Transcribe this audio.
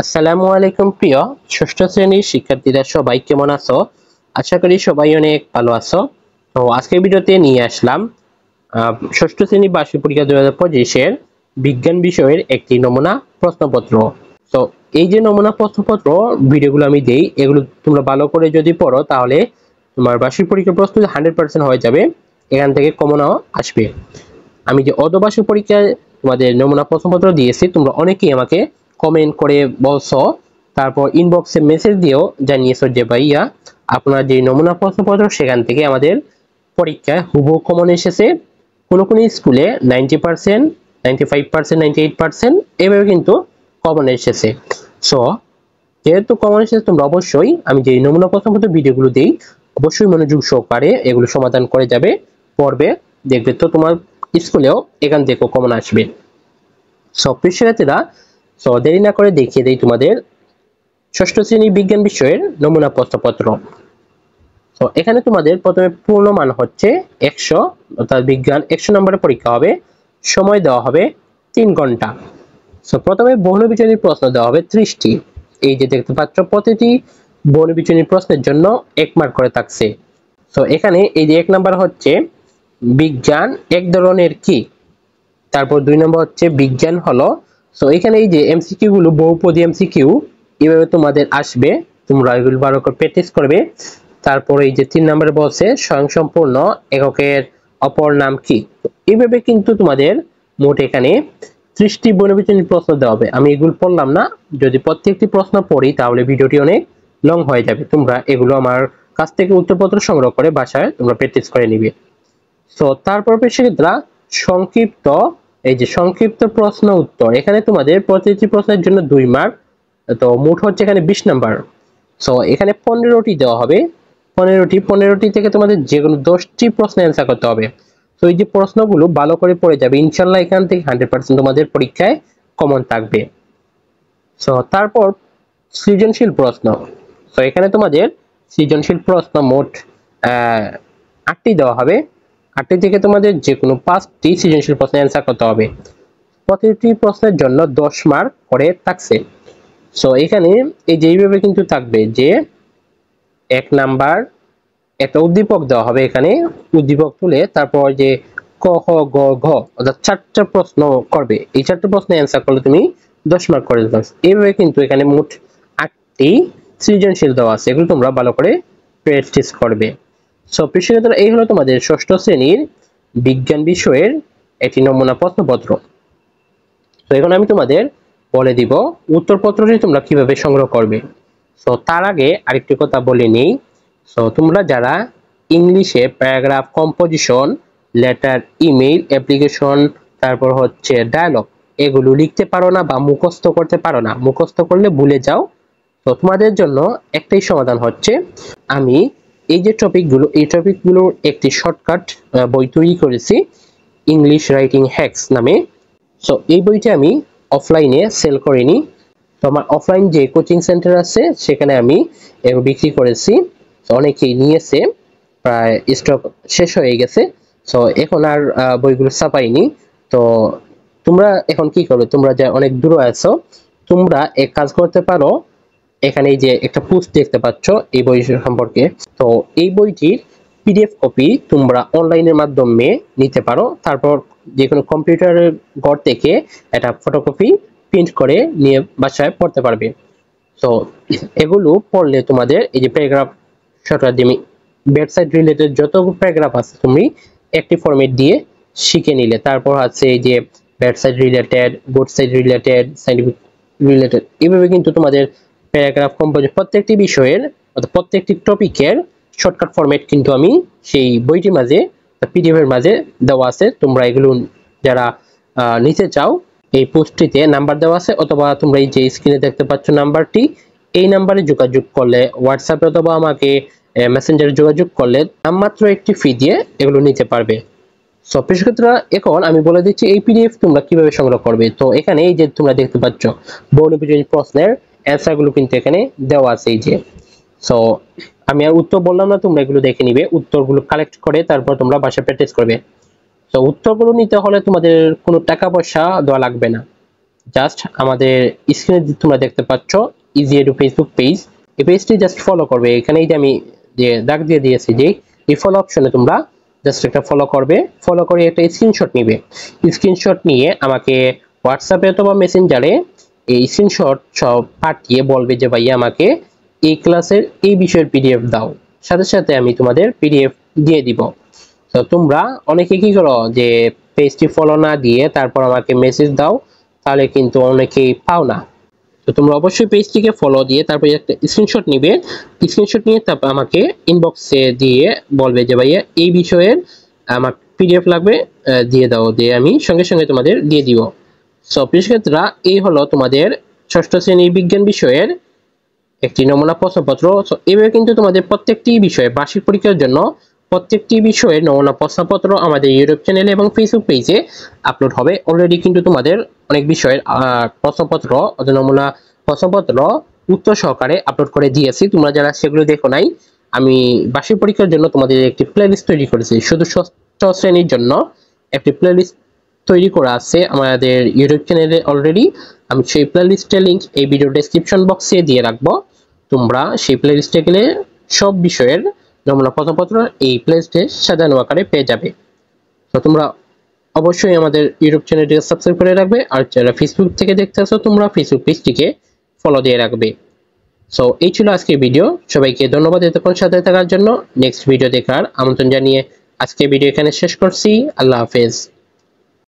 আসসালামু আলাইকুম প্রিয় ষষ্ঠ শ্রেণীর শিক্ষার্থীরা সবাই কেমন আছো? আশা করি সবাই অনেক ভালো আছো। তো আজকের ভিডিওতে নিয়ে আসলাম ষষ্ঠ শ্রেণী বার্ষিক পরীক্ষা 2025 এর বিজ্ঞান বিষয়ের একটি নমুনা প্রশ্নপত্র। তো এই যে নমুনা প্রশ্নপত্র ভিডিওগুলো আমি দেই, এগুলো তোমরা ভালো করে যদি পড়ো তাহলে তোমার বার্ষিক পরীক্ষার প্রস্তুতি 100% হয়ে যাবে। এখান থেকে কমনও আসবে। আমি যে অর্ধবার্ষিক পরীক্ষায় তোমাদের নমুনা প্রশ্নপত্র দিয়েছি, তোমরা অনেকেই আমাকে কমেন্ট করে বলছো, তারপর ইনবক্সে মেসেজ দিয়েও জানিয়েছো যে ভাইয়া আপনার যে নমুনা প্রশ্নপত্র সেখান থেকে আমাদের পরীক্ষায় হুবহু কমন এসেছে। কোনো কোনো স্কুলে 90%, 95%, 98% এভাবে কিন্তু কমন এসেছে। সো যেহেতু কমন এসেছে, তোমরা অবশ্যই আমি যে নমুনা প্রশ্নপত্র ভিডিওগুলো দিই অবশ্যই মনোযোগ সহকারে এগুলো সমাধান করে যাবে, পড়বে, দেখবে তো তোমার স্কুলেও এখান থেকেও কমন আসবে। সব শিক্ষার্থীরা দেরি না করে দেখিয়ে দেই তোমাদের ষষ্ঠ শ্রেণী বিজ্ঞান বিষয়ের নমুনা প্রশ্নপত্র। তো এখানে তোমাদের প্রথমে পূর্ণমান হচ্ছে 100, অর্থাৎ বিজ্ঞান 100 নম্বরের পরীক্ষা হবে। সময় দেওয়া হবে 3 ঘন্টা। প্রথমে বহুনির্বাচনী প্রশ্ন দেওয়া হবে 30টি। এই যে দেখতে পাচ্ছ প্রতিটি বহুনির্বাচনী প্রশ্নের জন্য 1 মার্ক করে থাকছে। তো এখানে এই যে 1 নাম্বার হচ্ছে বিজ্ঞান এক ধরনের কি, তারপর 2 নম্বর হচ্ছে বিজ্ঞান হলো। সো এখানে এই যে এমসিকিউ গুলো বহুপদী এমসিকিউ এভাবে তোমাদের আসবে, তোমরা এগুলো ভালো করে প্র্যাকটিস করবে। তারপর এই যে 3 নম্বরে বলছে স্বয়ংসম্পূর্ণ এককের অপর নাম কি। এইভাবে কিন্তু তোমাদের মোট এখানে 30টি বহুনির্বাচনী প্রশ্ন দেওয়া হবে। আমি এগুলো পড়লাম না, যদি প্রত্যেকটি প্রশ্ন পড়ি তাহলে ভিডিওটি অনেক লং হয়ে যাবে। তোমরা এগুলো আমার কাছ থেকে উত্তরপত্র সংগ্রহ করে বাসায় তোমরা প্র্যাকটিস করে নিবে। সো তারপর শিক্ষার্থীরা সংক্ষিপ্ত, এই যে সংক্ষিপ্ত প্রশ্ন উত্তর, এখানে তোমাদের প্রতিটি প্রশ্নের জন্য 2 মার্ক, তো মোট হচ্ছে এখানে 20 নাম্বার। সো এখানে 15টি দেওয়া হবে, 15টি থেকে তোমাদের যে কোনো 10টি প্রশ্ন অ্যান্সার করতে হবে। তো এই যে প্রশ্নগুলো ভালো করে পড়ে যাবে, ইনশাআল্লাহ এখান থেকে 100% তোমাদের পরীক্ষায় কমন থাকবে। সো তারপর সৃজনশীল প্রশ্ন। তো এখানে তোমাদের সৃজনশীল প্রশ্ন মোট 8টি দেওয়া হবে। 8টি থেকে তোমাদের যে কোনো 5টি সৃজনশীল প্রশ্নের অ্যান্সার করতে হবে। প্রতিটি প্রশ্নের জন্য 10 মার্ক করে থাকছে। সো এখানে এই যে এইভাবে কিন্তু থাকবে যে 1 নাম্বার একটা উদ্দীপক দেওয়া হবে, এখানে উদ্দীপক তুলে তারপর যে ক খ গ ঘ অর্থাৎ 4টা প্রশ্ন করবে, এই 4টা প্রশ্নের অ্যান্সার করলে তুমি 10 মার্ক করে দিতে। এইভাবে কিন্তু এখানে মোট 8টি সৃজনশীল দেওয়া আছে, এগুলো তোমরা ভালো করে প্র্যাকটিস করবে। সো প্রিয় শিক্ষার্থীরা, এই হলো তোমাদের ষষ্ঠ শ্রেণীর বিজ্ঞান বিষয়ের একটি নমুনা প্রশ্নপত্র। তো এখন আমি তোমাদের বলে দিব উত্তরপত্রটি তোমরা কিভাবে সংগ্রহ করবে। সো তার আগে আরেকটি কথা বলে নেই। সো তোমরা যারা ইংলিশে paragraph composition, letter, email, application, তারপর হচ্ছে ডায়লগ এগুলো লিখতে পারো না বা মুখস্থ করতে পারো না, মুখস্থ করলে ভুলে যাও, তো তোমাদের জন্য একটাই সমাধান হচ্ছে, আমি এই যে টপিকগুলো, এই টপিকগুলোর একটি শর্টকাট বই তৈরি করেছি ইংলিশ রাইটিং হ্যাকস নামে। সো এই বইটি আমি অফলাইনে সেল করিনি, তো আমার অফলাইন যে কোচিং সেন্টার আছে সেখানে আমি বিক্রি করেছি। অনেকেই নিয়েছে, প্রায় স্টক শেষ হয়ে গেছে। সো এখন আর বইগুলো ছাপাইনি। তো তোমরা এখন কি করবে, তোমরা যা অনেক দূরে আছো তোমরা এক কাজ করতে পারো, এখানে এই যে একটা পোস্ট দেখতে পাচ্ছ এই বই সম্পর্কে, তো এই বইটির পিডিএফ কপি তোমরা অনলাইনের মাধ্যমে নিতে পারো। তারপর যে কোনো কম্পিউটারের ঘর থেকে একটা ফটোকপি প্রিন্ট করে নিয়ে বাসায় পড়তে পারবে। তো এগুলো পড়লে তোমাদের এই যে প্যারাগ্রাফ শর্টকাট দিয়ে ওয়েবসাইট রিলেটেড যত প্যারাগ্রাফ আছে তুমি একটি ফরম্যাট দিয়ে শিখে নিলে। তারপর আছে এই যে website related, good site related, scientific related, এইভাবে কিন্তু তোমাদের প্যারাগ্রাফ কম্পোজ প্রত্যেকটি বিষয়ের অর্থাৎ প্রত্যেকটি টপিকের শর্টকাট ফরম্যাট কিন্তু আমি সেই বইটির মাঝে পিডিএফ এর মাঝে দেওয়া আছে। তোমরা এগুলো যারা নিতে চাও এই পোস্টটিতে নাম্বার দেওয়া আছে, অথবা তোমরা এই যে স্ক্রিনে দেখতে পাচ্ছ নাম্বারটি, এই নাম্বারে যোগাযোগ করলে হোয়াটসঅ্যাপে অথবা আমাকে মেসেঞ্জারে যোগাযোগ করলে নামমাত্র একটি ফি দিয়ে এগুলো নিতে পারবে। সো প্রিয় শিক্ষার্থীরা, এখন আমি বলে দিচ্ছি এই পিডিএফ তোমরা কিভাবে সংগ্রহ করবে। তো এখানে এই যে তোমরা দেখতে পাচ্ছ বহুনির্বাচনী প্রশ্নের অ্যান্সার গুলো কিন্তু এখানে দেওয়া আছে এই যে। সো আমি আর উত্তর বললাম না, তোমরা এগুলো দেখে নিবে, উত্তরগুলো কালেক্ট করে তারপর তোমরা বাসায় প্র্যাকটিস করবে। তো উত্তরগুলো নিতে হলে তোমাদের কোনো টাকা পয়সা দেওয়া লাগবে না, জাস্ট আমাদের স্ক্রিনে তোমরা দেখতে পাচ্ছ ইজি এডু ফেসবুক পেজ, এই পেজটি জাস্ট ফলো করবে। এখানেই যে আমি যে দাগ দিয়ে দিয়েছি যে এই ফলো অপশনে তোমরা জাস্ট একটা ফলো করবে, ফলো করে একটা স্ক্রিনশট নিবে। স্ক্রিনশট নিয়ে আমাকে হোয়াটসঅ্যাপে অথবা মেসেঞ্জারে এই স্ক্রিনশট সব পাঠিয়ে বলবে যে ভাইয়া আমাকে এই ক্লাসের এই বিষয়ের পিডিএফ দাও, সাথে সাথে আমি তোমাদের পিডিএফ দিয়ে দিব। তো তোমরা অনেকে কি করো যে পেজটি ফলো না দিয়ে তারপর আমাকে মেসেজ দাও, তাহলে কিন্তু অনেকেই পাও না। তো তোমরা অবশ্যই পেজটিকে ফলো দিয়ে তারপর একটা স্ক্রিনশট নিবে, স্ক্রিনশট নিয়ে তারপর আমাকে ইনবক্সে দিয়ে বলবে যে ভাইয়া এই বিষয়ের আমার পিডিএফ লাগবে, দিয়ে দাও, দিয়ে আমি সঙ্গে সঙ্গে তোমাদের দিয়ে দিব। সো প্রিয় শিক্ষার্থীরা, এই হলো তোমাদের ষষ্ঠ শ্রেণীর বিজ্ঞান বিষয়ের একটি নমুনা প্রশ্নপত্র। সো এইভাবে কিন্তু তোমাদের প্রত্যেকটি বিষয়ে বার্ষিক পরীক্ষার জন্য প্রত্যেকটি বিষয়ের নমুনা প্রশ্নপত্র আমাদের ইউটিউব চ্যানেলে এবং ফেসবুক পেজে আপলোড হবে। অলরেডি কিন্তু তোমাদের অনেক বিষয়ের প্রশ্নপত্র, নমুনা প্রশ্নপত্র উত্তর সহকারে আপলোড করে দিয়েছি। তোমরা যারা সেগুলো দেখো নাই, আমি বার্ষিক পরীক্ষার জন্য তোমাদের একটি প্লেলিস্ট তৈরি করেছি, শুধু ষষ্ঠ শ্রেণীর জন্য একটি প্লেলিস্ট তৈরি করা আছে আমাদের ইউটিউব চ্যানেলে অলরেডি। আমি সেই প্লেলিস্টের লিংক এই ভিডিও ডেসক্রিপশন বক্সে দিয়ে রাখবো। তোমরা সেই প্লেলিস্টে গেলে সব বিষয়ের নমুনা প্রশ্নপত্র এই প্লেলিস্টে সাজানো আকারে পেয়ে যাবে। তো তোমরা অবশ্যই আমাদের ইউটিউব চ্যানেলটিকে সাবস্ক্রাইব করে রাখবে, আর যারা ফেসবুক থেকে দেখতে আসো তোমরা ফেসবুক পেজটিকে ফলো দিয়ে রাখবে। সো এই ছিল আজকের ভিডিও। সবাইকে ধন্যবাদ এতক্ষণ সাথে থাকার জন্য। নেক্সট ভিডিও দেখার আমন্ত্রণ জানিয়ে আজকের ভিডিও এখানে শেষ করছি। আল্লাহ হাফেজ।